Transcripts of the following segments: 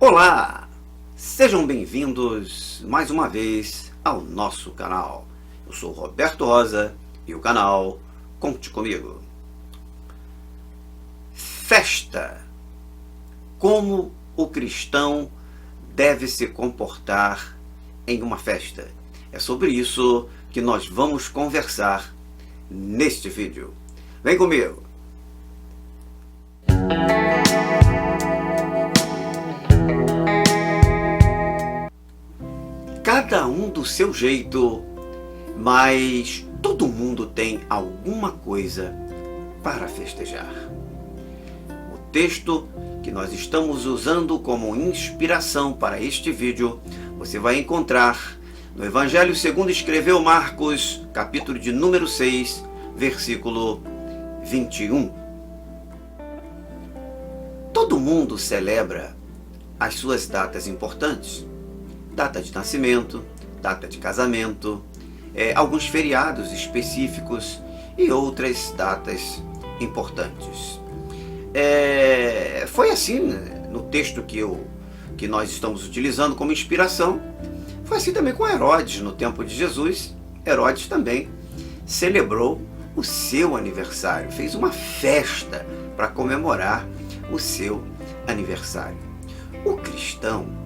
Olá! Sejam bem-vindos mais uma vez ao nosso canal. Eu sou Roberto Rosa e o canal Conte Comigo. Festa. Como o cristão deve se comportar em uma festa? É sobre isso que nós vamos conversar neste vídeo. Vem comigo! Cada um do seu jeito, mas todo mundo tem alguma coisa para festejar. O texto que nós estamos usando como inspiração para este vídeo, você vai encontrar no Evangelho segundo escreveu Marcos, capítulo de número 6, versículo 21. Todo mundo celebra as suas datas importantes. Data de nascimento, data de casamento, alguns feriados específicos e outras datas importantes. Foi assim no texto que nós estamos utilizando como inspiração. Foi assim também com Herodes no tempo de Jesus. Herodes também celebrou o seu aniversário, fez uma festa para comemorar o seu aniversário. O cristão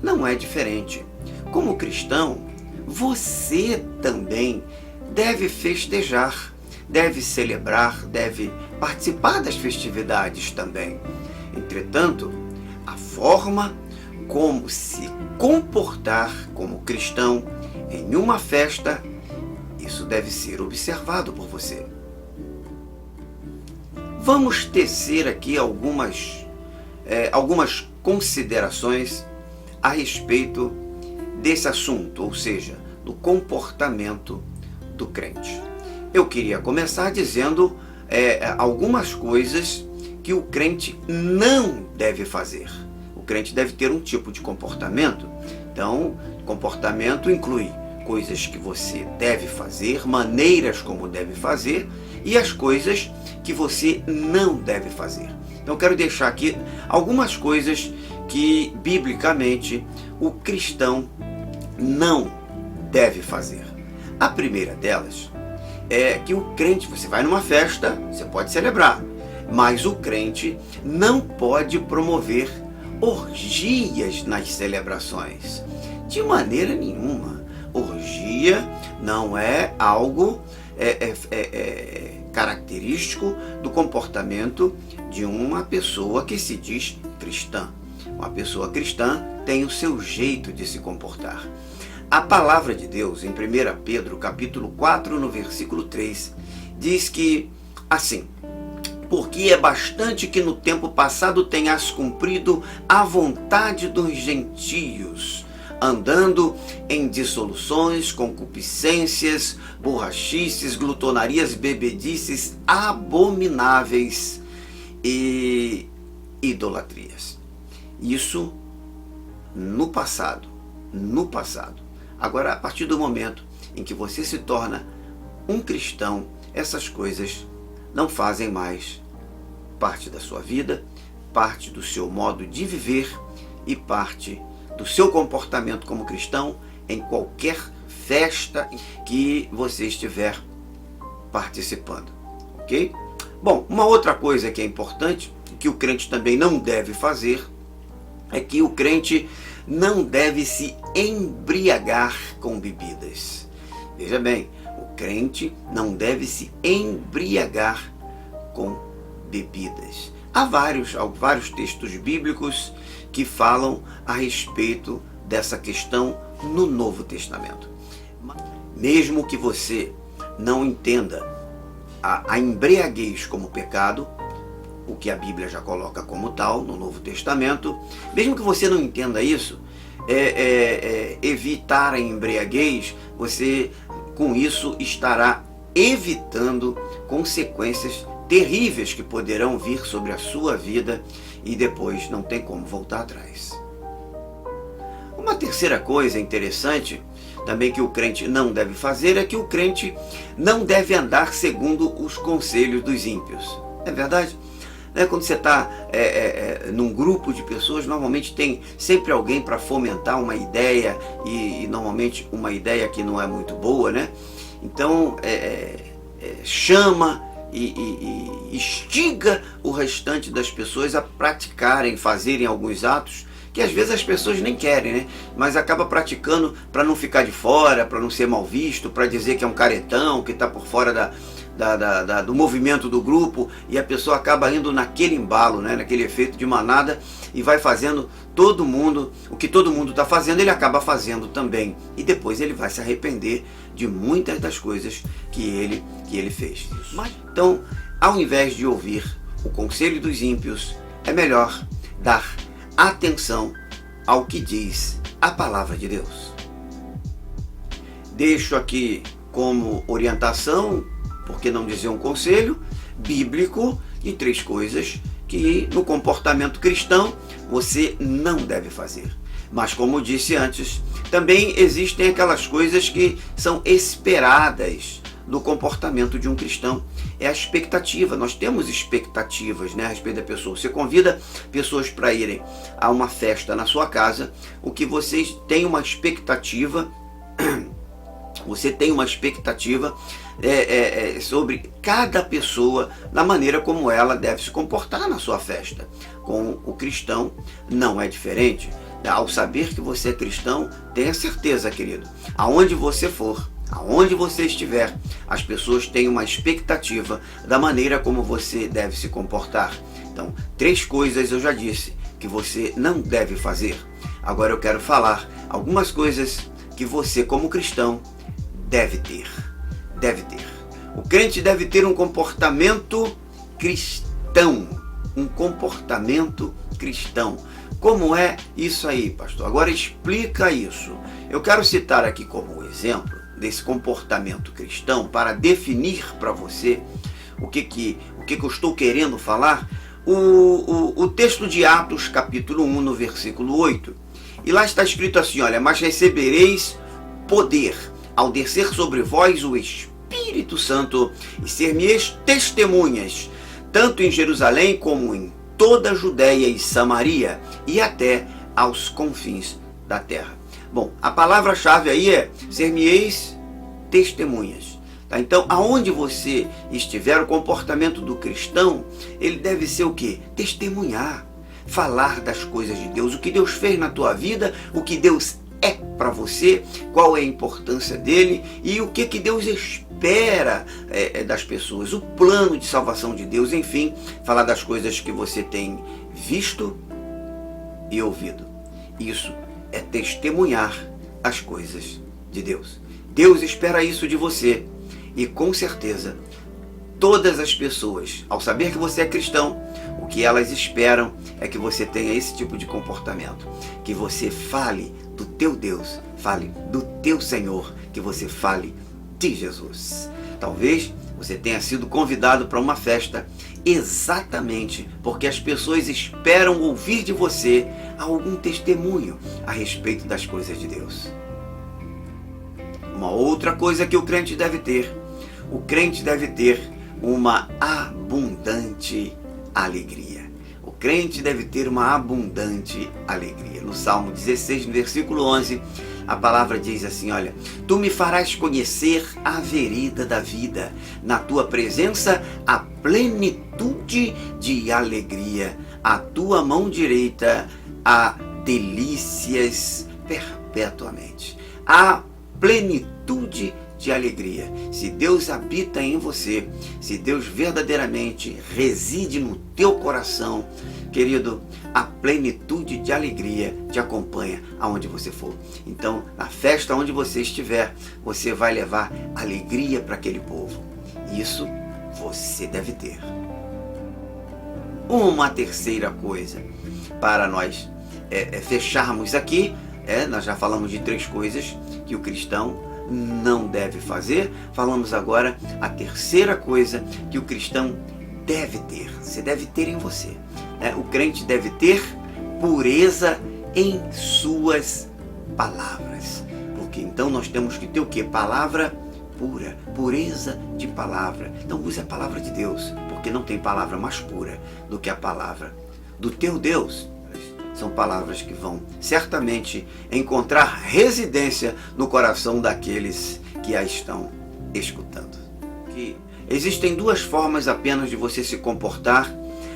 não é diferente. Como cristão, você também deve festejar, deve celebrar, deve participar das festividades também. Entretanto, a forma como se comportar como cristão em uma festa, isso deve ser observado por você. Vamos tecer aqui algumas considerações a respeito desse assunto, ou seja, do comportamento do crente. Eu queria começar dizendo algumas coisas que o crente não deve fazer. O crente deve ter um tipo de comportamento. Então, comportamento inclui coisas que você deve fazer, maneiras como deve fazer e as coisas que você não deve fazer. Então, quero deixar aqui algumas coisas que, biblicamente, o cristão não deve fazer. A primeira delas é que o crente, você vai numa festa, você pode celebrar, mas o crente não pode promover orgias nas celebrações. De maneira nenhuma. Orgia não é algo característico do comportamento de uma pessoa que se diz cristã. Uma pessoa cristã tem o seu jeito de se comportar. A palavra de Deus, em 1 Pedro, capítulo 4, no versículo 3, diz que, assim, porque é bastante que no tempo passado tenhas cumprido a vontade dos gentios, andando em dissoluções, concupiscências, borrachices, glutonarias, bebedices, abomináveis e idolatrias. Isso no passado. Agora, a partir do momento em que você se torna um cristão, essas coisas não fazem mais parte da sua vida, parte do seu modo de viver e parte do seu comportamento como cristão em qualquer festa que você estiver participando, ok? Bom, uma outra coisa que é importante, que o crente também não deve fazer, é que o crente não deve se embriagar com bebidas. Veja bem, o crente não deve se embriagar com bebidas. Há vários textos bíblicos que falam a respeito dessa questão no Novo Testamento. Mesmo que você não entenda a embriaguez como pecado, o que a Bíblia já coloca como tal no Novo Testamento, mesmo que você não entenda isso, evitar a embriaguez, você com isso estará evitando consequências terríveis que poderão vir sobre a sua vida e depois não tem como voltar atrás. Uma terceira coisa interessante também que o crente não deve fazer é que o crente não deve andar segundo os conselhos dos ímpios. É verdade? né? Quando você está num grupo de pessoas, normalmente tem sempre alguém para fomentar uma ideia, e normalmente uma ideia que não é muito boa, né? Então chama e instiga o restante das pessoas a praticarem, fazerem alguns atos que às vezes as pessoas nem querem, né? Mas acaba praticando para não ficar de fora, para não ser mal visto, para dizer que é um caretão, que está por fora do movimento do grupo, e a pessoa acaba indo naquele embalo, né? Naquele efeito de manada, e vai fazendo todo mundo, o que todo mundo está fazendo, ele acaba fazendo também. E depois ele vai se arrepender de muitas das coisas que ele fez. Então, ao invés de ouvir o conselho dos ímpios, é melhor dar atenção ao que diz a palavra de Deus. Deixo aqui como orientação, por que não dizer um conselho bíblico, de 3 coisas que no comportamento cristão você não deve fazer. Mas como disse antes, também existem aquelas coisas que são esperadas do comportamento de um cristão. É a expectativa. Nós temos expectativas, né, a respeito da pessoa. Você convida pessoas para irem a uma festa na sua casa, o que vocês têm uma expectativa, sobre cada pessoa, na maneira como ela deve se comportar na sua festa. Com o cristão não é diferente. Ao saber que você é cristão, tenha certeza, querido, aonde você for, aonde você estiver, as pessoas têm uma expectativa da maneira como você deve se comportar. Então, 3 coisas eu já disse que você não deve fazer. Agora eu quero falar algumas coisas que você, como cristão, deve ter. O crente deve ter um comportamento cristão. Um comportamento cristão. Como é isso aí, pastor? Agora explica isso. Eu quero citar aqui como exemplo desse comportamento cristão, para definir para você o que eu estou querendo falar, o texto de Atos, capítulo 1, no versículo 8. E lá está escrito assim, olha, mas recebereis poder ao descer sobre vós o Espírito Santo, e ser-me-eis testemunhas, tanto em Jerusalém como em toda a Judéia e Samaria, e até aos confins da terra. Bom, a palavra-chave aí é ser-me-eis testemunhas. Tá? Então, aonde você estiver, o comportamento do cristão, ele deve ser o quê? Testemunhar, falar das coisas de Deus, o que Deus fez na tua vida, o que Deus é para você, qual é a importância dele e o que Deus espera das pessoas, o plano de salvação de Deus, enfim, falar das coisas que você tem visto e ouvido. Isso é testemunhar as coisas de Deus. Deus espera isso de você, e com certeza todas as pessoas, ao saber que você é cristão, o que elas esperam é que você tenha esse tipo de comportamento, que você fale do teu Deus, fale do teu Senhor, que você fale de Jesus. Talvez você tenha sido convidado para uma festa exatamente porque as pessoas esperam ouvir de você algum testemunho a respeito das coisas de Deus. Uma outra coisa que o crente deve ter uma abundante alegria. O crente deve ter uma abundante alegria. No Salmo 16, no versículo 11, a palavra diz assim, olha, tu me farás conhecer a vereda da vida, na tua presença a plenitude de alegria, a tua mão direita há delícias perpetuamente. A plenitude de alegria. Se Deus habita em você, se Deus verdadeiramente reside no teu coração, querido, a plenitude de alegria te acompanha aonde você for. Então, na festa onde você estiver, você vai levar alegria para aquele povo. Isso você deve ter. Uma terceira coisa para nós fecharmos aqui, nós já falamos de 3 coisas que o cristão não deve fazer. Falamos agora a terceira coisa que o cristão deve ter. Você deve ter em você. O crente deve ter pureza em suas palavras. Porque então nós temos que ter o quê? Palavra pura, pureza de palavra. Então use a palavra de Deus, porque não tem palavra mais pura do que a palavra do teu Deus. São palavras que vão certamente encontrar residência no coração daqueles que a estão escutando. Que existem duas formas apenas de você se comportar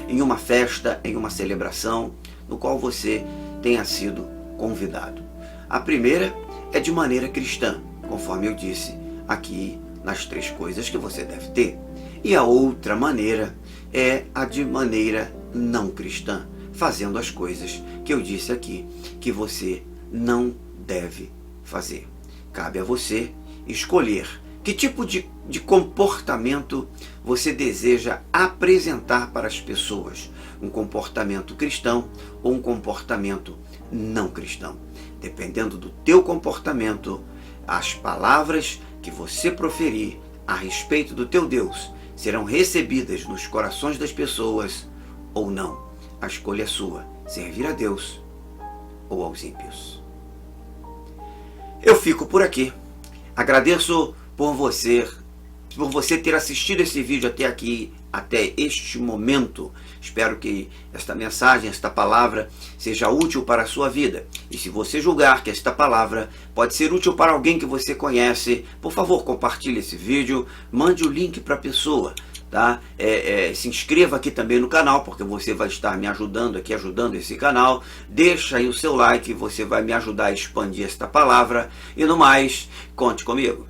em uma festa, em uma celebração, no qual você tenha sido convidado. A primeira é de maneira cristã, conforme eu disse aqui nas 3 coisas que você deve ter. E a outra maneira é a de maneira não cristã, fazendo as coisas que eu disse aqui que você não deve fazer. Cabe a você escolher que tipo de comportamento você deseja apresentar para as pessoas. Um comportamento cristão ou um comportamento não cristão. Dependendo do teu comportamento, as palavras que você proferir a respeito do teu Deus serão recebidas nos corações das pessoas ou não. A escolha é sua, servir a Deus ou aos ímpios. Eu fico por aqui. Agradeço por você ter assistido esse vídeo até aqui, até este momento. Espero que esta mensagem, esta palavra, seja útil para a sua vida. E se você julgar que esta palavra pode ser útil para alguém que você conhece, por favor, compartilhe esse vídeo, mande o link para a pessoa. Tá? Se inscreva aqui também no canal, porque você vai estar me ajudando aqui, ajudando esse canal. Deixa aí o seu like, você vai me ajudar a expandir esta palavra. E no mais, conte comigo.